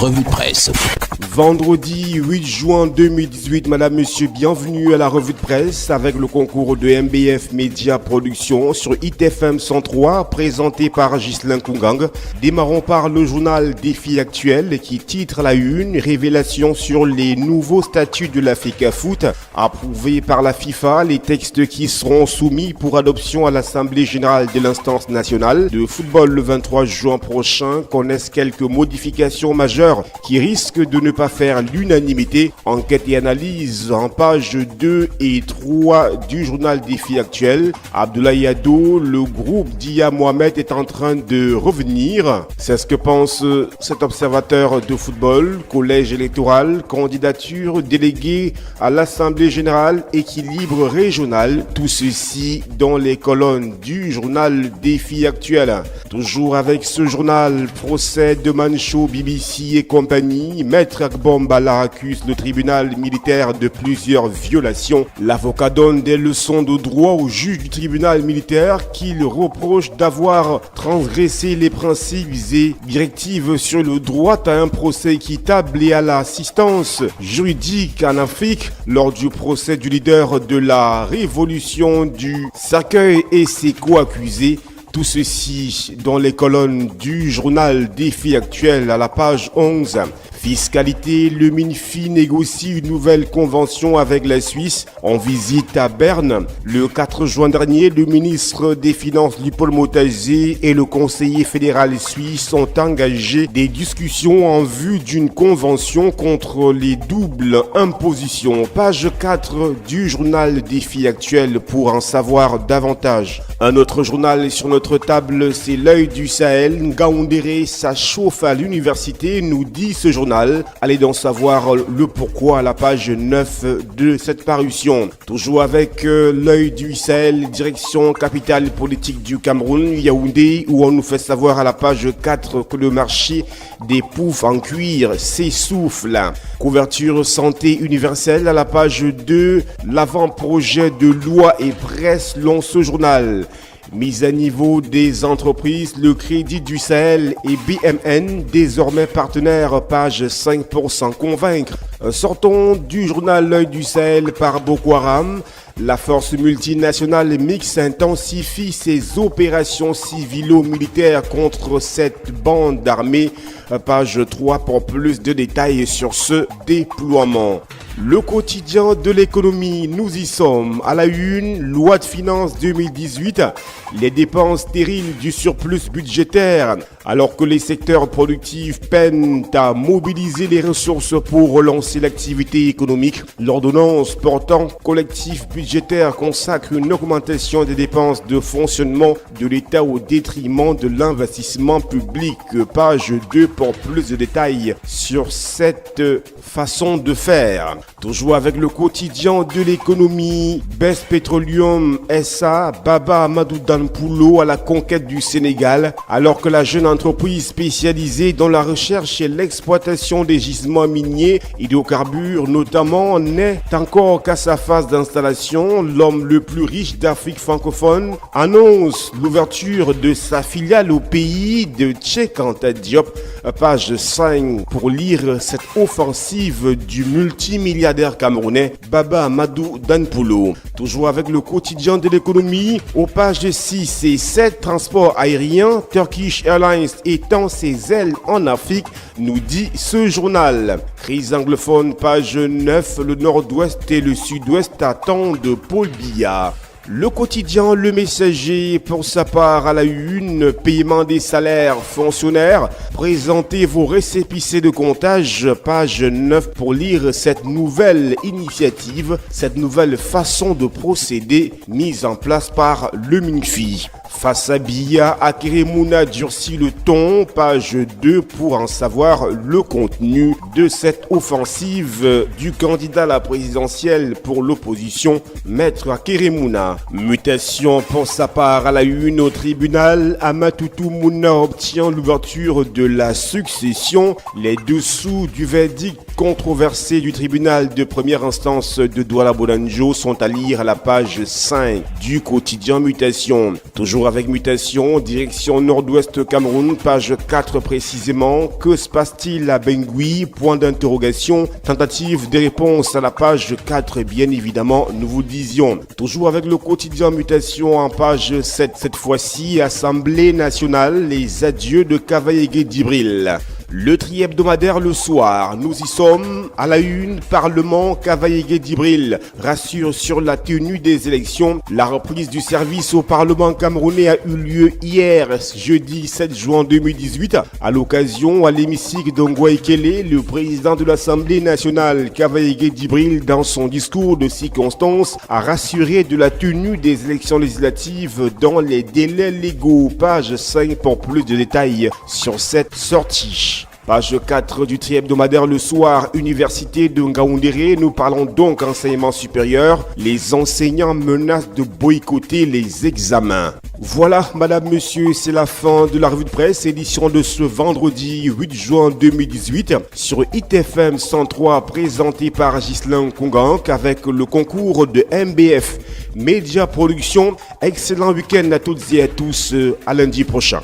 revue de presse. Vendredi 8 juin 2018, madame, monsieur, bienvenue à la revue de presse avec le concours de MBF Média Production sur ITFM 103, présenté par Ghislain Koungang. Démarrons par le journal Défi Actuel qui titre à la une: révélation sur les nouveaux statuts de la FECAFOOT. Approuvés par la FIFA, les textes qui seront soumis pour adoption à l'Assemblée Générale de l'Instance Nationale de Football le 23 juin prochain connaissent quelques modifications majeures qui risquent de ne pas faire l'unanimité. Enquête et analyse en pages 2 et 3 du journal Défi Actuel. Abdoulaye Ado, le groupe d'Ia Mohamed est en train de revenir. C'est ce que pense cet observateur de football. Collège électoral, candidature déléguée à l'Assemblée Générale, équilibre régional. Tout ceci dans les colonnes du journal Défi Actuel. Toujours avec ce journal, procès de Mancho, BBC et compagnie. Maître Agbambala accuse le tribunal militaire de plusieurs violations. L'avocat donne des leçons de droit au juge du tribunal militaire qu'il reproche d'avoir transgressé les principes et directives sur le droit à un procès équitable et à l'assistance juridique en Afrique lors du procès du leader de la révolution du Cercueil et ses co-accusés. Tout ceci dans les colonnes du journal Défi Actuel à la page 11. Fiscalité, le MINFI négocie une nouvelle convention avec la Suisse en visite à Berne. Le 4 juin dernier, le ministre des Finances Lupaul Motazé et le conseiller fédéral suisse ont engagé des discussions en vue d'une convention contre les doubles impositions. Page 4 du journal Défi Actuel pour en savoir davantage. Un autre journal sur notre table, c'est L'Œil du Sahel. Ngaoundéré, ça chauffe à l'université, nous dit ce journal. Allez donc savoir le pourquoi à la page 9 de cette parution. Toujours avec L'Œil du Sahel, direction capitale politique du Cameroun, Yaoundé, où on nous fait savoir à la page 4 que le marché des poufs en cuir s'essouffle. Couverture santé universelle à la page 2, l'avant-projet de loi et presse selon ce journal. Mise à niveau des entreprises, le Crédit du Sahel et BMN, désormais partenaires, page 5 pour s'en convaincre. Sortons du journal L'Œil du Sahel par Boko Haram. La force multinationale mixte intensifie ses opérations civilo-militaires contre cette bande armée. Page 3 pour plus de détails sur ce déploiement. Le quotidien de l'économie, nous y sommes. À la une, loi de finances 2018, les dépenses terribles du surplus budgétaire. Alors que les secteurs productifs peinent à mobiliser les ressources pour relancer l'activité économique, l'ordonnance portant collectif budgétaire consacre une augmentation des dépenses de fonctionnement de l'État au détriment de l'investissement public. Page 2 pour plus de détails sur cette façon de faire. Toujours avec le quotidien de l'économie, Best Petroleum SA, Baba Amadou Danpoulou à la conquête du Sénégal, alors que la jeune entreprise spécialisée dans la recherche et l'exploitation des gisements miniers, hydrocarbures notamment, n'est encore qu'à sa phase d'installation. L'homme le plus riche d'Afrique francophone annonce l'ouverture de sa filiale au pays de Cheikh Anta Diop. Page 5 pour lire cette offensive du multimilliardaire camerounais Baba Amadou Danpoulou. Toujours avec le quotidien de l'économie, aux pages 6 et 7, transport aérien, Turkish Airlines étend ses ailes en Afrique, nous dit ce journal. Crise anglophone, page 9, le nord-ouest et le sud-ouest attendent Paul Biya. Le quotidien Le Messager, pour sa part à la une, paiement des salaires fonctionnaires. Présentez vos récépissés de comptage, page 9 pour lire cette nouvelle initiative, cette nouvelle façon de procéder mise en place par le MINFI. Face à Biya, Akeremouna durcit le ton, page 2 pour en savoir le contenu de cette offensive du candidat à la présidentielle pour l'opposition, Maître Akeremouna. Mutation pour sa part à la une au tribunal, Amatoutou Mouna obtient l'ouverture de la succession. Les dessous du verdict controversé du tribunal de première instance de Douala Bodanjo sont à lire à la page 5 du quotidien Mutation. Toujours Toujours avec mutation, direction nord-ouest Cameroun, page 4 précisément. Que se passe-t-il à Bangui? Point d'interrogation. Tentative de réponse à la page 4, bien évidemment, nous vous disions. Toujours avec le quotidien mutation en page 7, cette fois-ci, Assemblée nationale, les adieux de Kavaïgué Djibril. Le tri-hebdomadaire le soir, nous y sommes. À la une, Parlement, Kavaïgué Djibril rassure sur la tenue des élections. La reprise du service au Parlement camerounais a eu lieu hier, jeudi 7 juin 2018. À l'occasion, à l'hémicycle d'Ongwaïkele, le président de l'Assemblée nationale, Kavaïgué Djibril, dans son discours de circonstance, a rassuré de la tenue des élections législatives dans les délais légaux. Page 5 pour plus de détails sur cette sortie. Page 4 du tri-hebdomadaire le soir, Université de Ngaoundéré, nous parlons donc enseignement supérieur. Les enseignants menacent de boycotter les examens. Voilà, madame, monsieur, c'est la fin de la revue de presse, édition de ce vendredi 8 juin 2018 sur ITFM 103, présenté par Ghislain Kongank avec le concours de MBF Média Production. Excellent week-end à toutes et à tous, à lundi prochain.